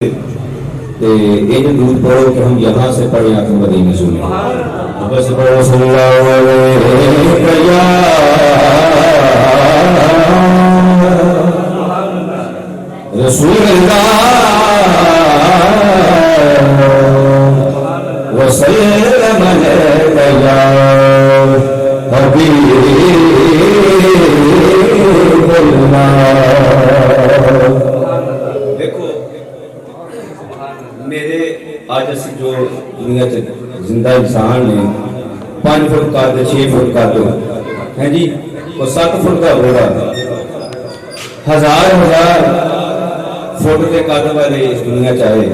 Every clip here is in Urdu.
یہ درود پڑھو کہ ہم یہاں سے پڑھیں آخر مدینے سنیں بس پڑھو صلی اللہ علیہ یا رسول اللہ وسلم علیہ یا حبیب اللہ. آج اسی جو دنیا زندہ انسان نے 5 فٹ کا 6 فٹ کا ہے جی وہ 7 فٹ کا ہوگا ہزار فٹ کے قد والے اس دنیا چاہے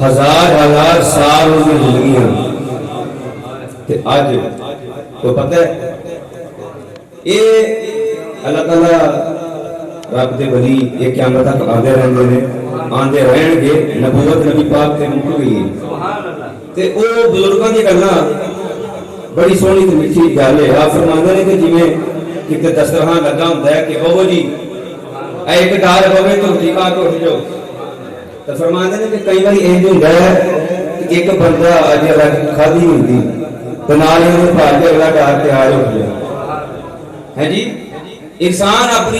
ہزار سال میں زندگیاں اج تو پتہ ہے یہ اللہ تعالیٰ رب دے ولی یہ قیامت تک آندے رہندے نے آندے رہن گے. نبوت نبی پاک تے مک گئی تے او بزرگاں دی گلاں بڑی سونی تے میٹھی گل ہے. آپ فرماندے نے کہ جویں کتے دسترخوان لگا ہوندا ہے کہ بابو جی اے ایک ڈار ہوے تو ٹھیکا تو اٹھ جاؤ تے فرماندے نے کہ کئی بار انج ہوندا ہے کہ ایک بندہ اج کھادی ہوندی تے نال ہی بھاج کے اگلا ڈار تیار ہو گیا ہے جی. انسان اپنی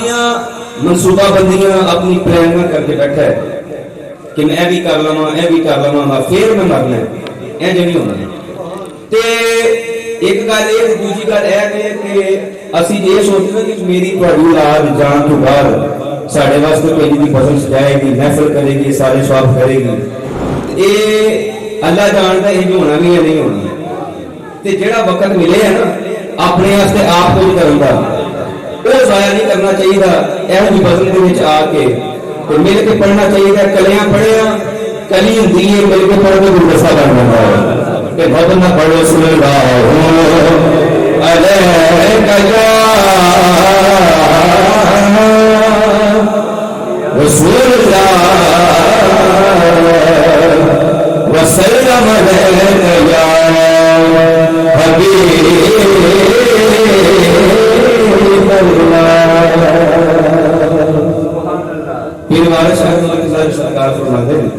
منصوبہ بندیاں اپنی پلاننگ کر کے بیٹھا ہے کہ میں بھی کر لواں پھر میں مرنا ہے انج نہیں ہونا. تے ایک گل یہ دوسری گل یہ کہ اسی یہ سوچنا کہ میری تہاڈی اولاد جان تو بعد ساڈے واسطے کوئی دی فصل سجائے گی محفل کرے گی سارے ثواب کرے گی یہ اللہ جانتا ہے یہ ہونا بھی ہے نہیں ہونا. تے جڑا وقت ملے ہے نا اپنے واسطے آپ کو بھی کرن دا وہ ضائع نہیں کرنا چاہیے. یہ فصل کے وچ آ کے مل کے پڑھنا چاہیے. کلیاں پڑھیا کلی ہوندی ہے مل کے پڑھ کے گلدستہ بن جاتا ہے کہ بہت نہ پڑھو صلی اللہ علیہ رسول اللہ وسلم علیہ یا حبیب پھر ہمارے شاہد اللہ سرکار فرماتے ہیں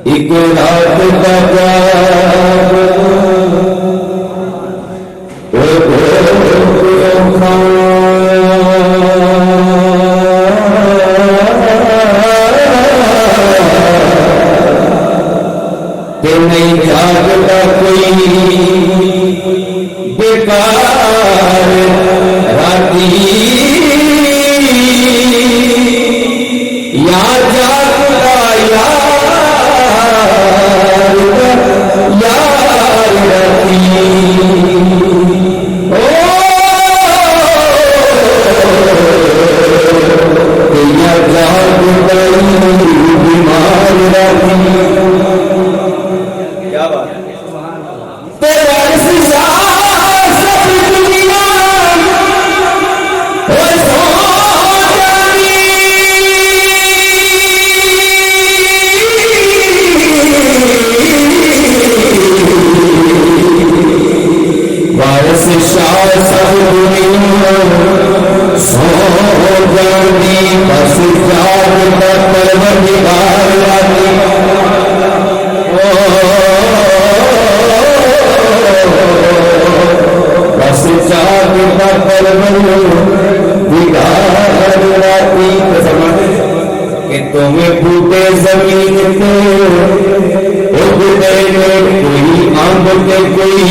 ایک رات کا نہیں جاگتا کوئی بیکار راتی یا جاگتا یار راتی یا جاگتا بیمار راتی. کیا بات ہے کہ تمہیں بوٹے زمین پہ اگتے کوئی آمد کے کوئی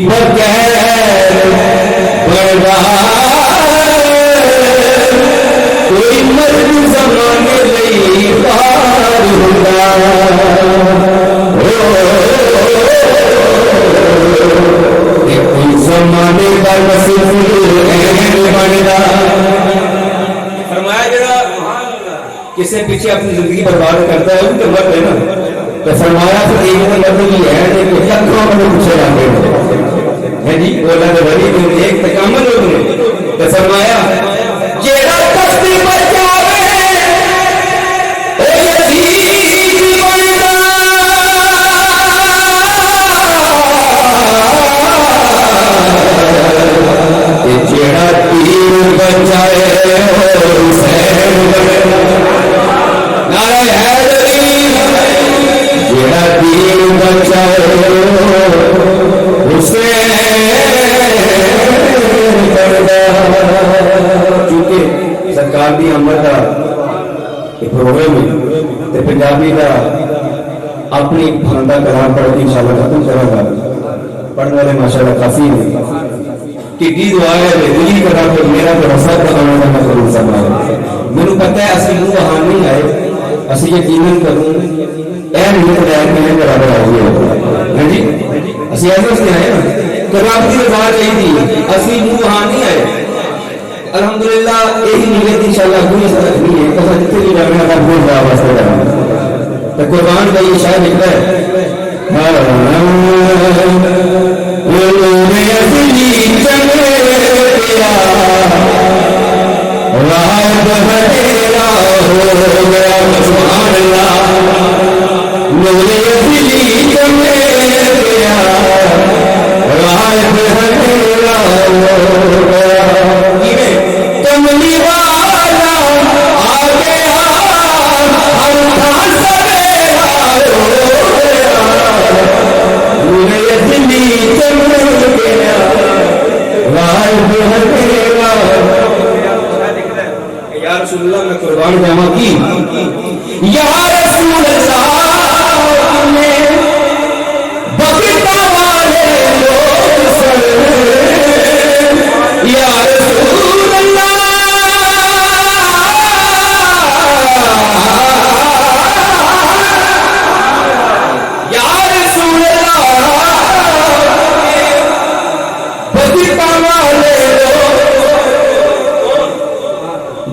بغیر بڑا کوئی مرد زمانے لئی پار ہوتا کوئی زمانے کا نصیب بنتا. فرمایا جڑا کسی پیچھے اپنی زندگی برباد کرتا ہے وہ تو مرد ہے نا. تو فرمایا تو ایک مرد بھی ہے کہ لکھوں میں پیچھے رہتے ہیں جی وہ اللہ کے ولی ایک تکامل لوگ نے. تو فرمایا جڑا کشتی پر جاوے او یزید بنتا جڑا تیر بچائے حسین نعرہ حیدری جڑا دین بچائے حسین چونکہ سرکار دی آمد کا پروگرام ہے پنجابی کا اپنی بھاندا کلام پڑھ کے انشاءاللہ ختم کرا گا پڑھنے والے ماشاءاللہ کافی ہیں کہ دعا ہے دلی کرا کہ میرا تو رسا بنانا کا ضرور سمجھا مجھے پتہ ہے اسی منہ وہاں نہیں آئے اسی یقیناً کروں اے نہیں خدا میں برابر آئیے ہاں جی اسی ایسے سے آئے نا تو رب کی رضا چاہیے اسی منہ وہاں نہیں آئے الحمدللہ یہی نیت انشاءاللہ کوئی سر نہیں ہے کسا جتنے بھی رہنا کا بہت بڑا واسطہ رہا تو قربان کا یہ شاید لکھتا ہے یا رسول اللہ میں قربان جاما کی یا رسول اللہ میں بکتا والے لوگ سر یا رسول اللہ یا رسول اللہ بکتا والے لوگ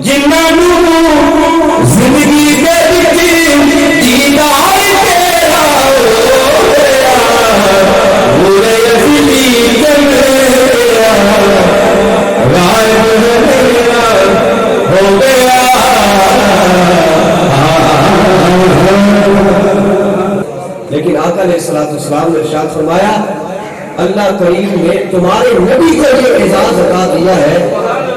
جنہوں زندگی کے دیدار تیرا پورے اصلی جمعہ غائب میرا ہو گیا لیکن آقا علیہ السلام نے ارشاد فرمایا اللہ کریم نے تمہارے نبی کو یہ اعزاز عطا کیا ہے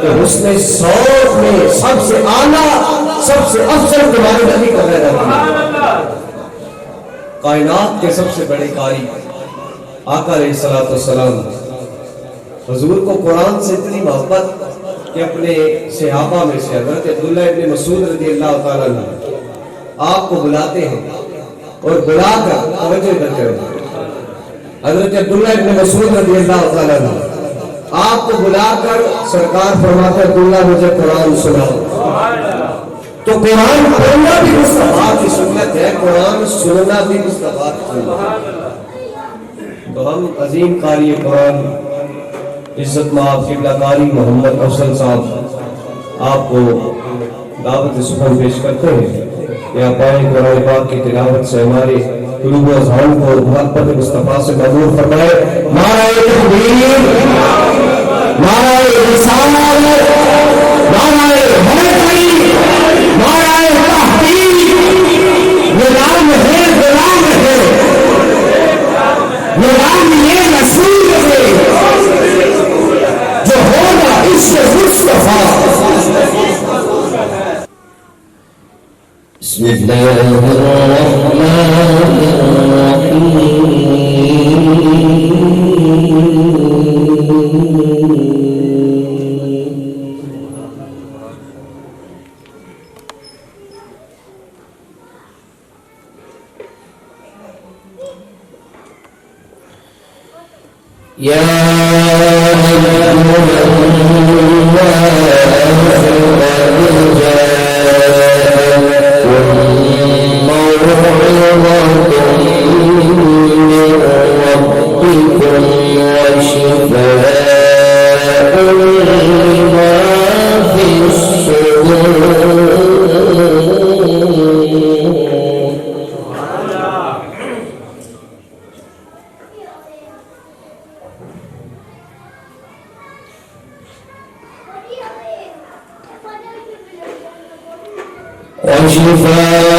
کہ حسن صوت میں سب سے اعلیٰ سب سے افضل تمہارے نبی کو پیدا کیا کائنات کے سب سے بڑے قاری آقا علیہ السلام حضور کو قرآن سے اتنی محبت کہ اپنے صحابہ میں سے حضرت عبداللہ ابن مسعود رضی اللہ تعالیٰ عنہ آپ کو بلاتے ہیں اور بلا کر توجہ کرتے ہیں حضرت عبداللہ ابن مسعود رضی اللہ تعالیٰ عنہ آپ کو بلا کر سرکار فرماتے عبداللہ مجھے قرآن سناؤ تو قرآن پڑھنا بھی مصطفیٰ کی سنت ہے قرآن سننا بھی مصطفیٰ کی سنت ہے تو ہم عظیم قاری قرآن عزت مآب قبلہ قاری محمد افضل صاحب آپ کو دعوت سخن پیش کرتے ہیں کہ آپ آئیں قرآن پاک کی تلاوت سے ہمارے قلوب و اذہان کو محبت مصطفیٰ سے معمور فرمائے نعرہ تکبیر نعرہ رسالت نعرہ حیدری نعرہ تحقیق غلام ہے غلام یہ رسول ہے جو ہوگا اس مصطفیٰ بسم اللہ الرحمن وشفاء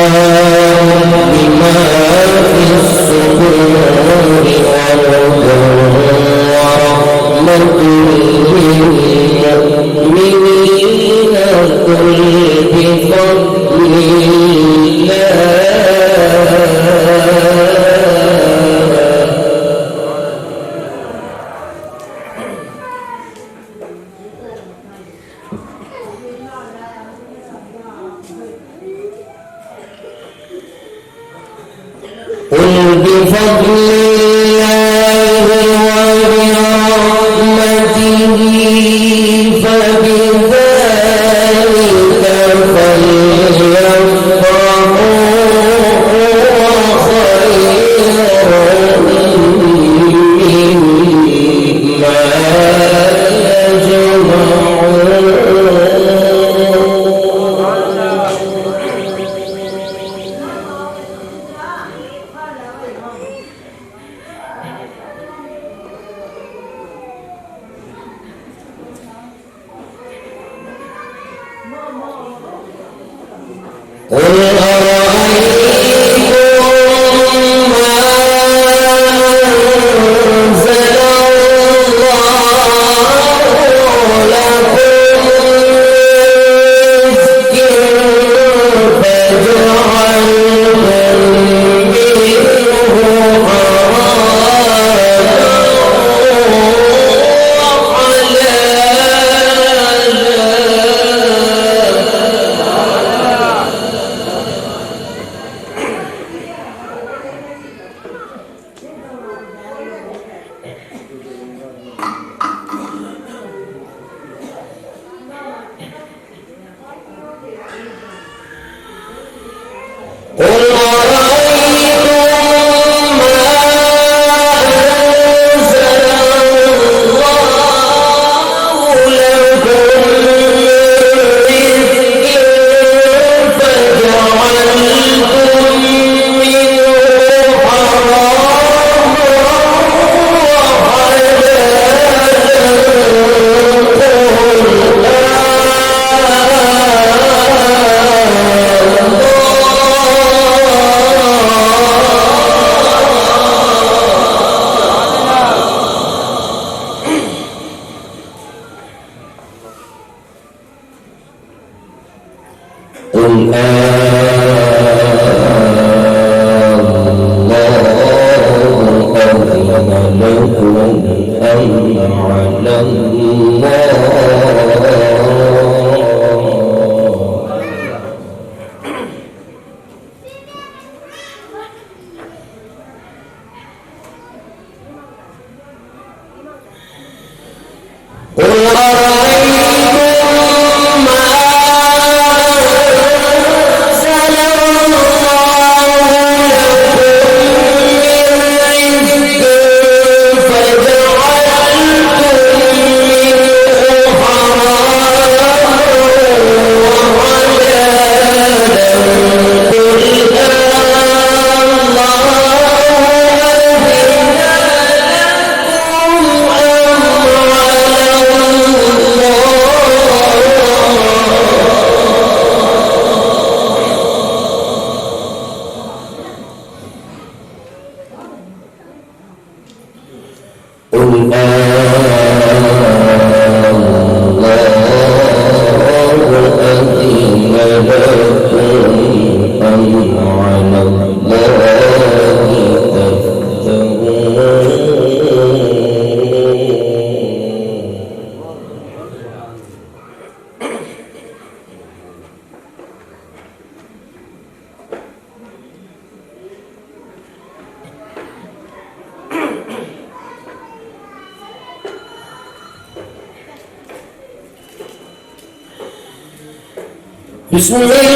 بسم الله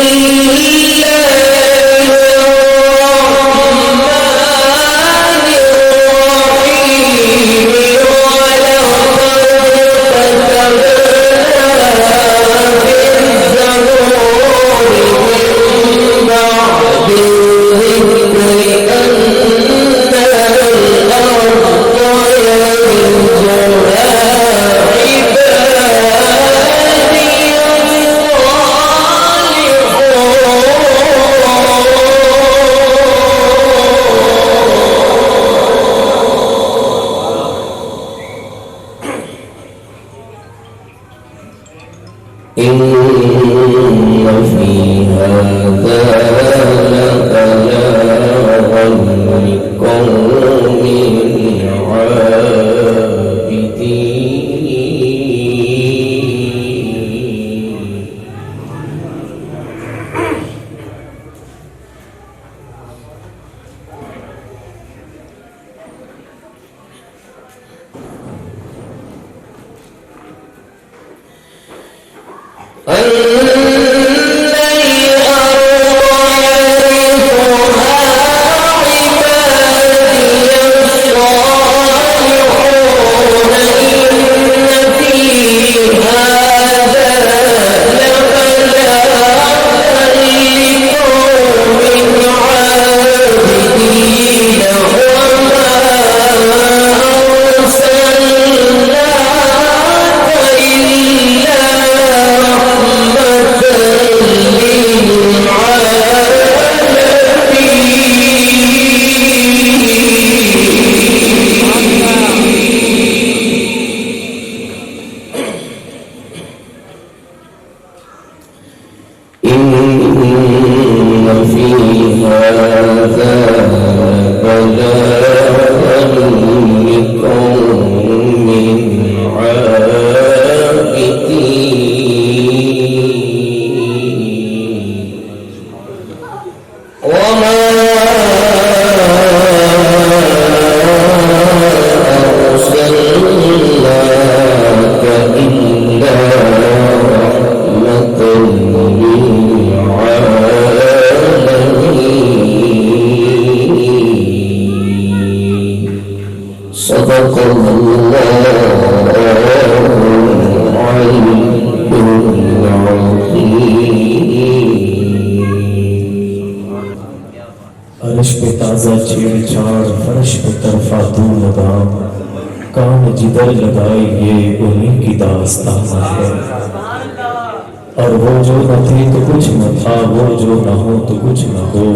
Oh إن في هذا لبلاغا لقوم عابدين. عرش پہ تازہ چھیڑ چھاڑ فرش پہ طرفہ دور لگام کان جدھر لگائی یہ انہیں کی داستان ہے. اور وہ جو نہ تھے تو کچھ نہ تھا وہ جو نہ ہو تو کچھ نہ ہو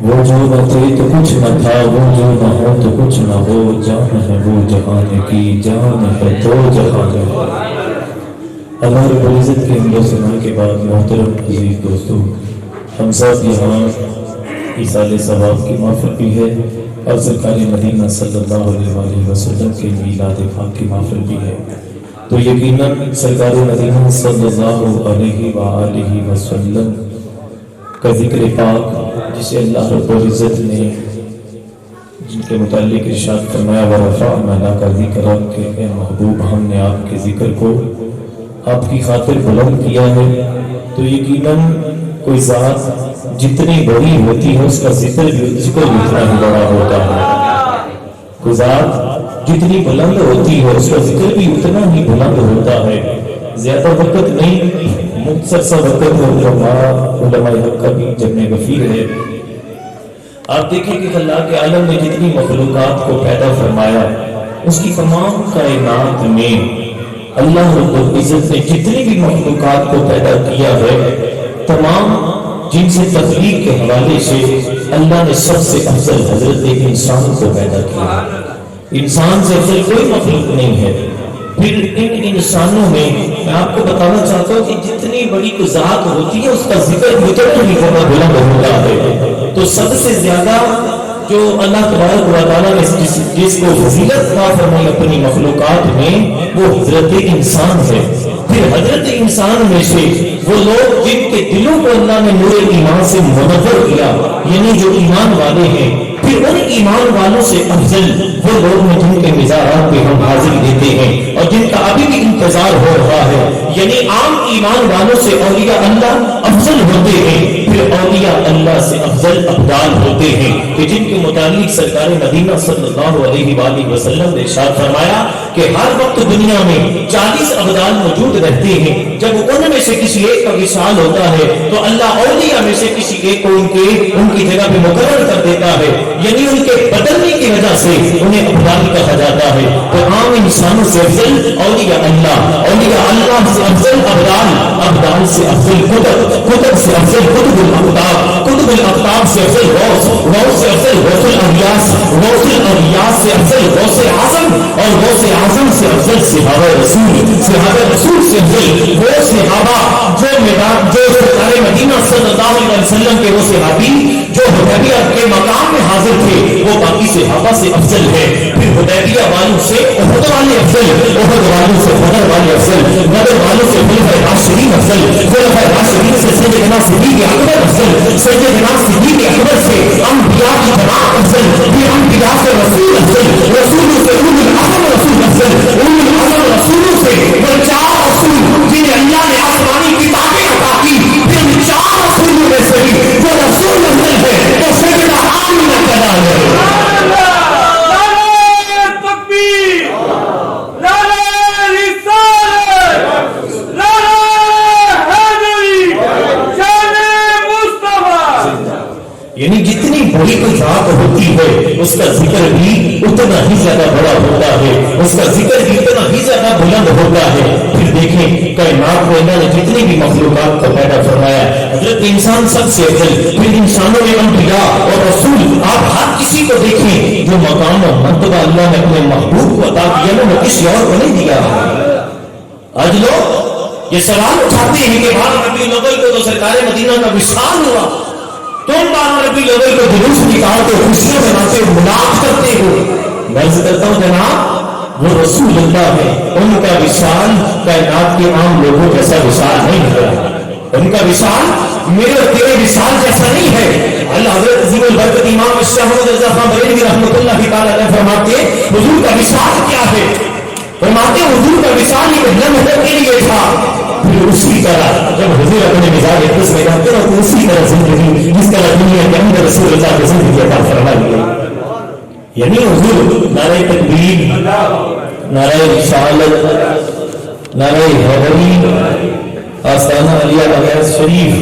وہ جو نہ تھے تو کچھ نہ تھا وہ جو نہ ہو تو کچھ نہ ہو. جان ہے وہ جہان کی جان ہے تو جہان ہے. اللہ رب العزت کے حمد و ثنا کے بعد محترم عزیز دوستو ہم سب یہاں ایصال ثواب کی محفل بھی ہے اور سرکار مدینہ صلی اللہ علیہ وآلہ وسلم کے میلاد پاک کی محفل بھی ہے. تو یقیناً سرکار مدینہ صلی اللہ علیہ وآلہ وسلم کا ذکر پاک جسے اللہ رب العزت نے جن کے متعلق ارشاد فرمایا ورفعنا لک ذکرک کہ اے محبوب ہم نے آپ کے ذکر کو آپ کی خاطر بلند کیا ہے. تو یقیناً کوئی ذات جتنی بڑی ہوتی ہے اس کا ذکر بھی اتنا ہی بڑا ہوتا ہے. کوئی ذات جتنی بلند ہوتی ہے اس کا ذکر بھی اتنا ہی بلند ہوتا ہے. زیادہ وقت نہیں مختصر سا وقت علماء حق کا بھی جمع غفیر ہے. آپ دیکھیں کہ اللہ کے عالم نے جتنی مخلوقات کو پیدا فرمایا اس کی تمام کائنات میں اللہ رب العزت نے جتنی بھی مخلوقات کو پیدا کیا ہے تمام جن سے تخلیق کے حوالے سے اللہ نے سب سے افضل حضرت انسان کو پیدا کیا. انسان سے افضل کوئی مخلوق نہیں ہے. پھر ان انسانوں میں میں آپ کو بتانا چاہتا ہوں کہ جتنی بڑی ذات ہوتی ہے اس کا ذکر اتنا ہی بلند ہوتا ہے. تو سب سے زیادہ جو اللہ تبارک و تعالیٰ نے جس کو فضیلت عطا فرمائی اپنی مخلوقات میں وہ حضرت انسان ہے. پھر حضرت انسان میں سے وہ لوگ جن کے دلوں کو اللہ نے نور ایمان سے منور کیا یعنی جو ایمان والے ہیں. پھر ان ایمان والوں سے افضل وہ لوگ ہیں جن کے مزارات پہ ہم حاضر دیتے ہیں اور جن کا ابھی بھی انتظار ہو رہا ہے. یعنی عام ایمان والوں سے اولیاء اللہ افضل ہوتے ہیں. پھر اولیاء اللہ سے افضل ابدال ہوتے ہیں کہ جن کے متعلق سرکار مدینہ صلی اللہ علیہ وآلہ وسلم نے ارشاد فرمایا کہ ہر وقت دنیا میں 40 ابدال موجود رہتے ہیں. جب ان میں سے کسی ایک کا وصال ہوتا ہے تو اللہ اولیاء میں سے کسی ایک کو ان کی جگہ پہ مقرر کر دیتا ہے. یعنی ان کے بدلنے کی وجہ سے انہیں ابدال کہا جاتا ہے. تو عام انسانوں سے افضل اولیاء اللہ سے افضل ابدال سے افضل کتب سے افضل کتب الاقطاب سے افضل غوث سے افضل غوث الاغیاث سے افضل غوث اعظم اور غوث اعظم سے افضل صحابہ رسول سے افضل غوث صحابہ جو سرکار مدینہ صلی اللہ علیہ وسلم کے وہ صحابی جو حدیبیہ کے مقام میں حاضر تھے وہ باقی صحابہ سے افضل ہے. پھر حدیبیہ والوں سے احد والے افضل, احد والوں سے بدر والے افضل, بدر والوں سے خلفائے راشدین افضل, خلفائے راشدین سے سیدنا صدیق اکبر افضل, سیدنا صدیق اکبر سے انبیاء کی جماعت افضل, پھر انبیاء سے رسول افضل, رسولوں سے اولو العزم رسول افضل, اولو العزم رسولوں سے وہ 4 رسول جنہیں اللہ نے آسمانی کتابیں عطا کی, پھر 4 رسولوں میں سے جو رسول افضل ہے وہ سیدنا آمنہ کا نام ہے. یعنی جتنی بڑی کوئی ذات ہوتی ہے اس کا ذکر بھی اتنا ہی زیادہ بڑا ہوتا ہے, اس کا ذکر بھی اتنا ہی زیادہ بلند ہوتا ہے. پھر دیکھیں کائنات میں اللہ نے جتنی بھی مخلوقات کو پیدا فرمایا, حضرت انسان سب سے افضل, پھر انسانوں میں انبیاء اور رسول, آپ ہر کسی کو دیکھیں جو مقام و مرتبہ اللہ نے اپنے محبوب کو عطا کیا نا وہ کسی اور کو نہیں دیا. آج لوگ یہ سوال اٹھاتے ہیں کہ 12 ربیع الاول کو تو سرکار مدینہ کا وصال ہوا, تم 12 ربیع الاول کو جلوس نکالتے ہو, خوشیاں مناتے ہو, ملاق کرتے ہو. میں عرض کرتا ہوں جناب وہ رسول اللہ ہے, ان کا وصال کائنات کے عام لوگوں جیسا وصال نہیں ہے, ان کا وصال میرے اور تیرے وصال جیسا نہیں ہے. اللہ حضرت عظیم البرکت امام شاہ محمد رضا خان بریلوی رحمۃ اللہ تعالی علیہ فرماتے حضور کا وصال کیا ہے, فرماتے حضور کا وصال ایک لمحے کے لیے تھا. پھر اسی طرح جب حضور اپنے مزاج اقدس میں جاتے ہیں تو اسی طرح زندگی جس طرح دنیا کے اندر رسول اللہ کی زندگی عطا فرمائی ہے. یعنی حضور نعرہ تکبیر, نعرہ رسالت, نعرہ حیدری, آستانہ علیہ بیاض شریف,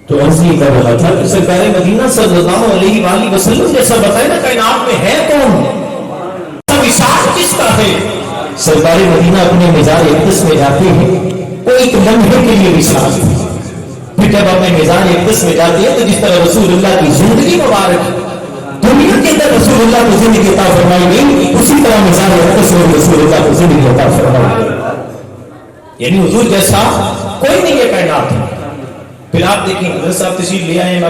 تو عرضی کر رہا تھا کہ سرکار مدینہ صلی اللہ علیہ وآلہ وسلم جیسا بتائے نا کائنات میں ہے کون, وصال کس کا ہے. سرکار مدینہ اپنے مزاج اقدس میں جاتے ہیں کوئی ایک لمحے کے لیے وصال, پھر جب اپنے مزاج اقدس میں جاتے ہیں تو جس طرح رسول اللہ کی زندگی مبارک دنیا کے اندر رسول اللہ کو زندگی عطا فرمائی گئی, اسی طرح مزاج اقدس میں رسول اللہ کو زندگی عطا فرمائی گئی. یعنی حضور جیسا کوئی نہیں ہے کائنات میں. پھر آپ دیکھیں حضرت صاحب تشریف لے آئے, میں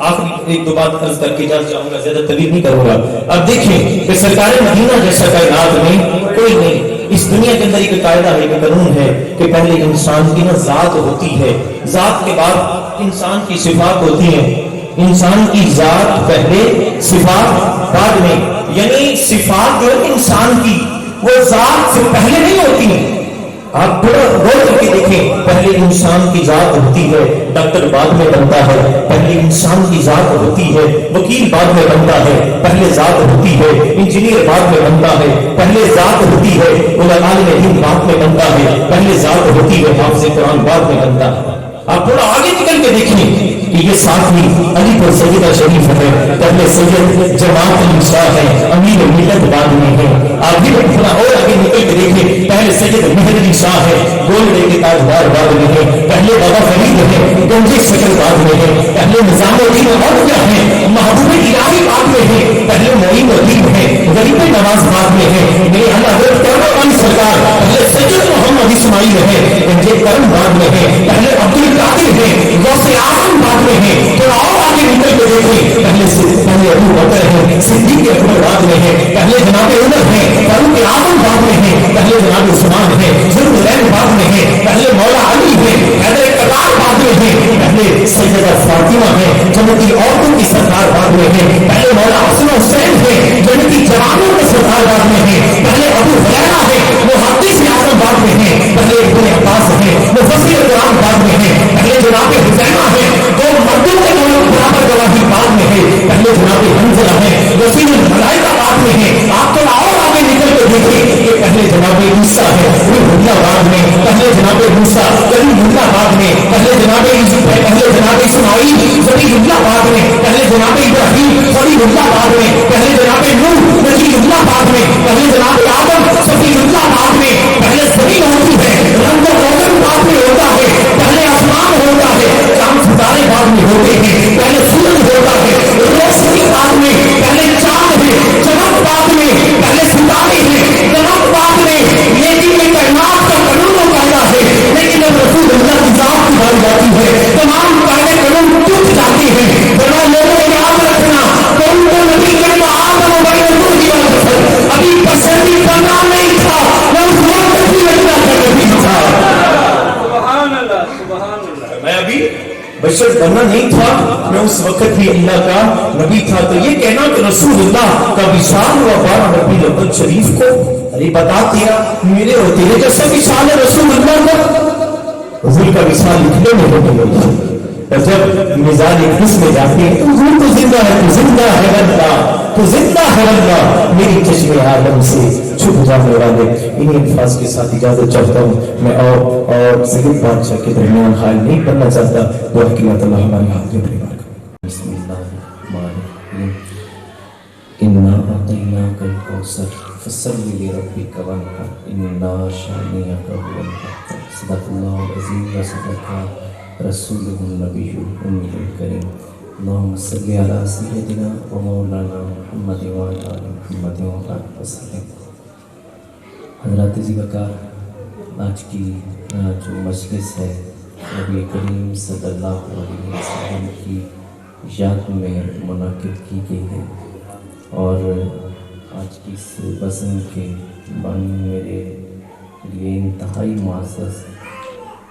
آخری 1-2 بات عرض کر کے جا جاؤں گا, زیادہ طویل نہیں کروں گا. اب دیکھیں کہ سرکار مدینہ جیسا کائنات میں کوئی نہیں. اس دنیا کے اندر ایک قاعدہ ہے, ایک قانون ہے کہ پہلے انسان کی نا ذات ہوتی ہے, ذات کے بعد انسان کی صفات ہوتی ہیں. انسان کی ذات پہلے, صفات بعد میں. یعنی صفات جو ہے انسان کی وہ ذات سے پہلے نہیں ہوتی ہیں. آپ تھوڑا غور کر کے دیکھیں, پہلے انسان کی ذات ہوتی ہے, ڈاکٹر بعد میں بنتا ہے. پہلے انسان کی ذات ہوتی ہے, وکیل بعد میں بنتا ہے. پہلے ذات ہوتی ہے, انجینئر بعد میں بنتا ہے. پہلے ذات ہوتی ہے, عالم دین بعد میں بنتا ہے. پہلے ذات ہوتی ہے, حافظ قرآن بعد میں بنتا ہے. آپ تھوڑا آگے نکل کے دیکھیں کہ یہ ساتھی علی پر سیدہ شریف ہے, پہلے سید جماعت النساء ہے, امیر ملت بعد میں ہے. آگے تھوڑا اور آگے نکل کے دیکھیں, پہلے سید مہدی شاہ ہے, گولڈے کے تاجدار بعد میں ہے. پہلے بابا فرید ہے, گنجی شکل بعد میں ہے. پہلے نظام الدین اولیاء ہے, محبوب الہی بعد میں ہے. پہلے معین الدین ہے, غریب نواز بعد میں ہے. میرے اللہ حضرت کرم والی سرکار پہلے سید محمد اسماعیل ہے, گنجے کرم بعد میں ہے. پہلے عبد القادر ہے, غوث اعظم بعد میں ہے. تھوڑا اور آگے نکل کے دیکھیں, پہلے ابو بکر ہے, صدیق اکبر بعد میں ہے. پہلے جناب عمر ہے, فاروق اعظم بعد میں ہے. پہلے جناب عثمان ہے, ذوالنورین بعد میں ہے. پہلے مولا علی ہے, حیدر قرار بعد میں ہے. پہلے سیدہ فاطمہ ہے, جنتی عورتوں کی سرکار بعد میں ہے. پہلے مولا حسن حسین ہے, جنتی جوانوں کی سرکار بعد میں ہے. پہلے ابو ہریرہ ہے, محدث اعظم بعد میں ہے. پہلے ابن عباس ہے, مفسر قرآن بعد میں ہے. پہلے جناب حسینہ ہے, 2 مردوں کے دونوں برابر گواہی بعد میں ہے. پہلے جناب حنظلہ ہے, وسیل الملائکہ بعد میں ہے. آپ تو اور آگے نکل کے دیکھیں کہ پہلے جناب عیسیٰ ہے, روح اللہ بعد میں. پہلے جناب موسیٰ, کلیم اللہ بعد میں. پہلے جناب یوسف ہے, پہلے جناب اسماعیل, ذبیح اللہ بعد میں. پہلے جناب ابراہیم, خلیل اللہ بعد میں. پہلے ہوتے ہیں, پہلے سورج ہوتا ہے, روشنی بعد میں, پہلے چاند ہے, چمک بعد میں, پہلے ستارے ہیں, چمک بعد میں, لیکن یہ کائنات کا قانون پہلا ہے. لیکن جب رسول اللہ کی ذات کی بات جاتی ہے تمام پہلے قانون ٹوٹ جاتے ہیں. بڑا لوگوں کو یاد رکھنا, کون کو نبی کہتا آدم و بین نور کی بات ہے, ابھی بشر بھی بنا نہیں تھا, وہ اس وقت بھی اللہ کا نبی تھا. سبحان اللہ, سبحان اللہ. میں ابھی بشر بنا نہیں تھا, میں اس وقت بھی اللہ کا نبی تھا. تو یہ کہنا کہ رسول اللہ کا وصال ہوا 12 ربیع الاول شریف کو, ارے بتا دیا میرے اور تیرے جیسا وصال ہے رسول اللہ کا. حضور کا وصال لکھنے میں ہونے لگی, اور جب مزاج اقدس میں جاتے ہیں تو حضور تو زندہ ہے, تو زندہ ہے اللہ, تو زندہ ہے اللہ, میری چشم عالم سے چھپ جانے والے. انہیں الفاظ کے ساتھ اجازت چاہتا ہوں. میں اور سید بادشاہ کے درمیان حال نہیں کرنا چاہتا. دعا کی اللہ ہمارے ہاتھ میں پریوار کا. بسم اللہ الرحمن الرحیم. انا اعطیناک الکوثر فصلی لربک وانحر انا شانئک هو الابتر. صدق اللہ العظیم و صدق رسولہ النبی الامی الکریم. اللہم صلی علی سیدنا و مولانا محمد و علی آل محمد و بارک وسلم. حضرات ذی وقار, آج کی جو مجلس ہے نبی کریم صلی اللہ علیہ وسلم کی یاد میں منعقد کی گئی ہے, اور آج کی اس بزم کے بانی میرے لیے انتہائی معزز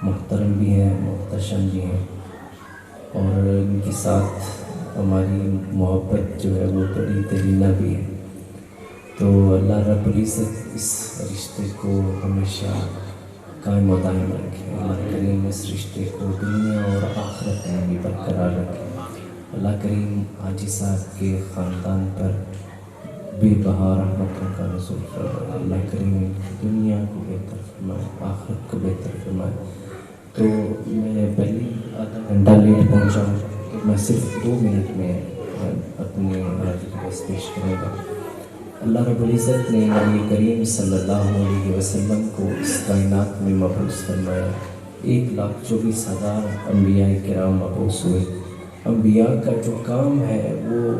محترم بھی ہیں, محتشم بھی ہیں, اور ان کے ساتھ ہماری محبت جو ہے وہ بڑی دلینہ بھی ہے. تو اللہ رب العزت اس رشتے کو ہمیشہ قائم و دائم رکھے. اللہ کریم اس رشتے کو دنیا اور آخرت میں بھی برقرار رکھے. اللہ کریم حاجی صاحب کے خاندان پر بے بہا رحمتوں کا نزول فرمائے. اللہ کریم دنیا کو بہتر فرمائے, آخرت کو بہتر فرمائے. تو میں پہلے آدھا گھنٹہ لیٹ پہنچا ہوں, تو میں صرف 2 منٹ میں اپنی بس پیش کروں گا. اللہ رب العزت نے نبی کریم صلی اللہ علیہ وسلم کو اس کائنات میں مبعوث فرمایا. 1,24,000 انبیاء کرام مبعوث ہوئے. انبیاء کا جو کام ہے وہ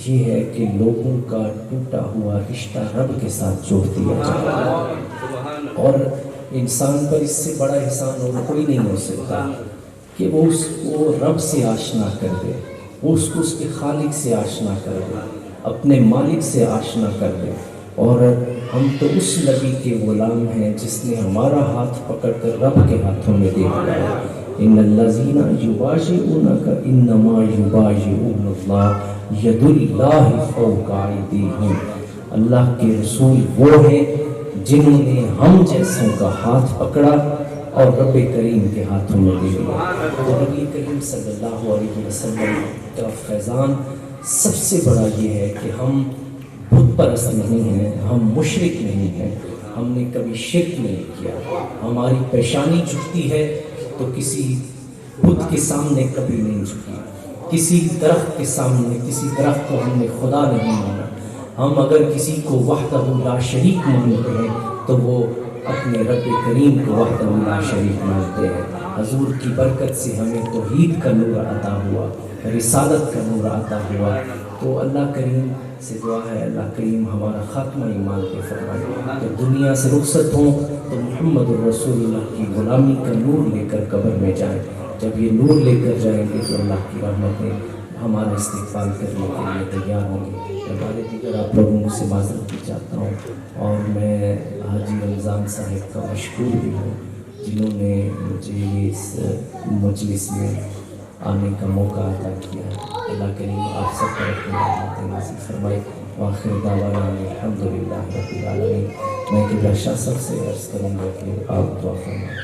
یہ ہے کہ لوگوں کا ٹوٹا ہوا رشتہ رب کے ساتھ جوڑ دیا جائے, اور انسان پر اس سے بڑا احسان اور کوئی نہیں ہو سکتا کہ وہ اس کو رب سے آشنا کر دے, وہ اس کو اس کے خالق سے آشنا کر دے, اپنے مالک سے آشنا کر دے. اور ہم تو اس نبی کے غلام ہیں جس نے ہمارا ہاتھ پکڑ کر رب کے ہاتھوں میں دے دیا. ان الذین یبایعونک انما یبایعون اللہ ید اللہ فوق ایدیہم. اللہ کے رسول وہ ہیں جنہوں نے ہم جیسوں کا ہاتھ پکڑا اور رب کریم کے ہاتھوں میں دے دیا. تو نبی کریم صلی اللہ علیہ وسلم کا فیضان سب سے بڑا یہ ہے کہ ہم بت پرست نہیں ہیں, ہم مشرک نہیں ہیں, ہم نے کبھی شرک نہیں کیا. ہماری پیشانی جھکتی ہے تو کسی بت کے سامنے کبھی نہیں جھکی, کسی درخت کے سامنے کسی درخت کو ہم نے خدا نہیں مانا. ہم اگر کسی کو وحدہ لا شریک مانتے ہیں تو وہ اپنے رب کریم کو وحدہ لا شریک مانتے ہیں. حضور کی برکت سے ہمیں توحید کا نور عطا ہوا, رسالت کا نور عطا ہوا. تو اللہ کریم سے دعا ہے اللہ کریم ہمارا خاتمہ ایمان پہ فرمائے. تو دنیا سے رخصت ہوں تو محمد الرسول اللہ کی غلامی کا نور لے کر قبر میں جائیں. جب یہ نور لے کر جائیں گے تو اللہ کی رحمتیں ہمارا استقبال کرنے کے لیے تیار ہوں گے. ہمارے دیگر آپ لوگوں سے معذرت بھی چاہتا ہوں, اور میں حاجی رمضان صاحب کا مشکور بھی ہوں جنہوں نے مجھے اس مجلس میں آنے کا موقع عطا کیا. اللہ کریم آپ سب پر اپنی رحمتیں نازل فرمائے. وآخر دعوانا الحمدللہ رب العالمین. میں قبلہ شاہ صاحب سے عرض کروں گا کہ آپ دعا فرمائیں.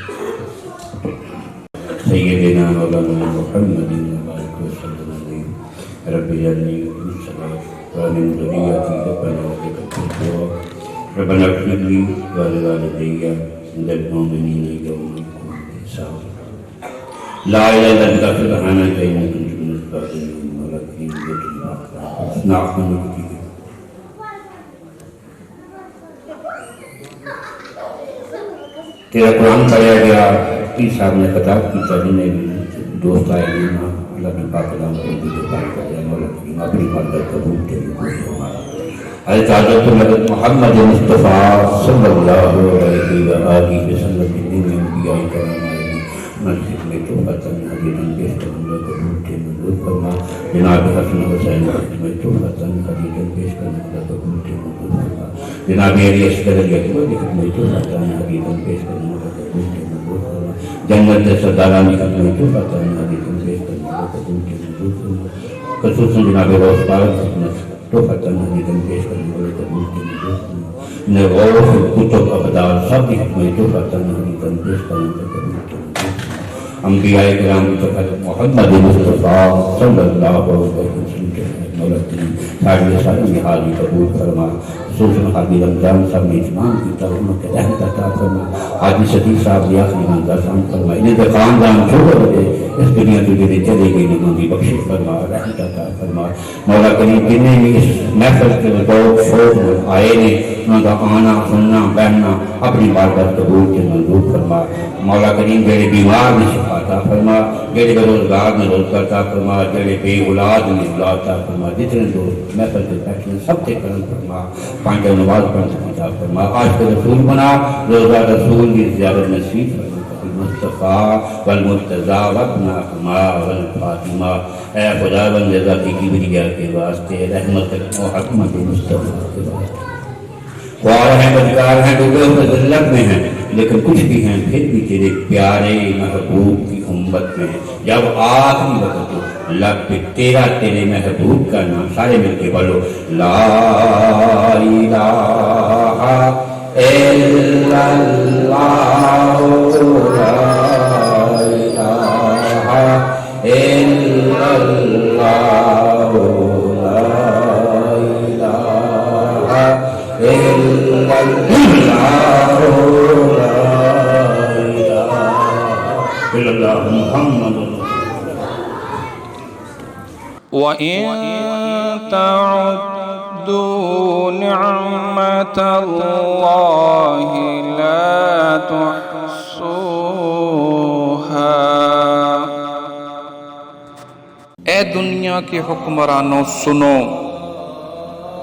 سیدنا مولانا محمد مبارک وسلم علیہ رب اجعلنی من الصلاة ومن ذریتی ربنا وبک الدعاء ربنا اغفر لی ولوالدی وللمؤمنین یوم یقوم الحساب. لا الہ الا انت سبحانک انی کنت من الظالمین ولکن نعم. تیرا قرآن پڑھا گیا, صاحب نے خطاب کی تعلیم دوست آئے اللہ کی پاک نام کو دیکھ پاک کر دیا مولا کی اپنی مدد قبول کے لیے ہمارا حضرت حضرت محمد مصطفیٰ صلی اللہ علیہ وآلہ وسلم کی دین انبیاء کرام مسجد میں توبہ حدیثاً پیش کرنے والا قبول کے منظور فرما جناب حسن حسین میں توبہ حدیثاً پیش کرنے والا قبول کے منظور فرما جناب علی اصغر علی اکبر میں توبہ حدیثاً پیش کرنے والا قبول کے منظور فرما جنت سردارانی میں توبہ حدیثاً پیش کرنے والا قبول کے منظور فرما خصوصاً جناب روز پاک توبہ حدیثاً پیش کرنے والا قبول کے منظور فرما غوث کتب ابدال سب میں توبہ حدیثاً پیش کرنے والا قبول کے انبیاء کرام محمد مصطفیٰ صلی اللہ علیہ وسلم کے مولا کریم ساری حاضری قبول فرما خصوصاً حاجی رمضان صاحب نے اتمام کی ان کے رحمت عطا فرما حاجی صدیق صاحب ریاض خاندان آسان فرما انہیں تو خاندان چھوڑ دے اس دنیا کی جنہیں چلے گئی نمازی بخشش فرما رحمت عطا فرما مولا کریم جنہیں بھی اس محفل کے ذوق شوق میں آئے نے انہوں کا آنا سننا بہنا اپنی بارگاہ قبول کے منظور فرما مولا کریم جڑے بیمار میں شفا عطا فرما جڑے بے روزگار میں روزگار عطا فرما جڑے بے اولاد میں اولاد عطا فرما جتنے دوست محفل کے بیٹھے سب کے کرم فرما پانچ نماز پڑھنے کی عطا فرما آج کے رسول بنا روزہ رسول کی زیارت نصیب فرما مصطفیٰ والمرتضیٰ وابن حما والفاطمہ اے خدا بند ذاتی کبریا کے واسطے رحمت محمد مصطفیٰ کے واسطے خوار ہیں بدکار ہیں ڈوبے ہوئے ذلت میں ہیں لیکن کچھ بھی ہیں پھر بھی تیرے پیارے محبوب کی امت میں ہیں جب آخری وقت ہو لب پہ تیرا تیرے محبوب کا نام سارے مل کے بولو لا الہ الا اللہ لا الہ الا اللہ لا الہ الا اللہ محمد وَإِن تَعُدُّوا نِعْمَةَ اللَّهِ لَا تُحْصُوهَا اے دنیا کے حکمرانوں سنو،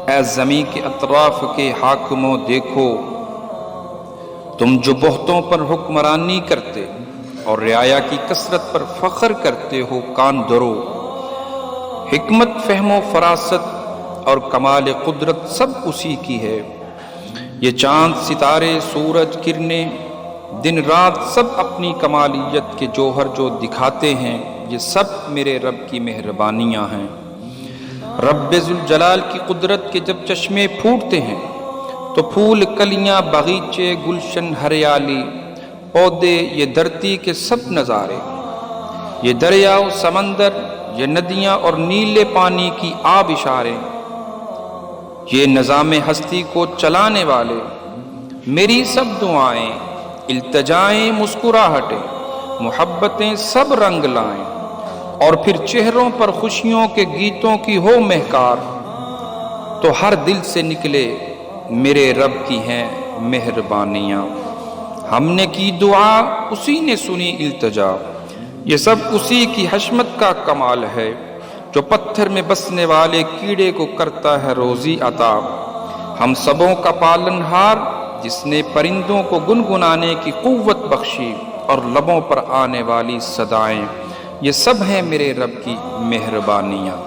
اے زمین کے اطراف کے حاکموں دیکھو، تم جو بہتوں پر حکمرانی کرتے اور رعایا کی کثرت پر فخر کرتے ہو کان دھرو، حکمت فہم و فراست اور کمال قدرت سب اسی کی ہے۔ یہ چاند ستارے سورج کرنیں دن رات سب اپنی کمالیت کے جوہر جو دکھاتے ہیں، یہ سب میرے رب کی مہربانیاں ہیں۔ رب ذوالجلال کی قدرت کے جب چشمے پھوٹتے ہیں تو پھول کلیاں باغیچے گلشن ہریالی پودے یہ دھرتی کے سب نظارے، یہ دریا و سمندر، یہ ندیاں اور نیلے پانی کی آب اشارے، یہ نظام ہستی کو چلانے والے، میری سب دعائیں التجائیں مسکراہٹیں محبتیں سب رنگ لائیں، اور پھر چہروں پر خوشیوں کے گیتوں کی ہو مہکار، تو ہر دل سے نکلے میرے رب کی ہیں مہربانیاں۔ ہم نے کی دعا اسی نے سنی التجا، یہ سب اسی کی حشمت کا کمال ہے، جو پتھر میں بسنے والے کیڑے کو کرتا ہے روزی عطا۔ ہم سبوں کا پالن ہار جس نے پرندوں کو گنگنانے کی قوت بخشی اور لبوں پر آنے والی صدائیں، یہ سب ہیں میرے رب کی مہربانیاں۔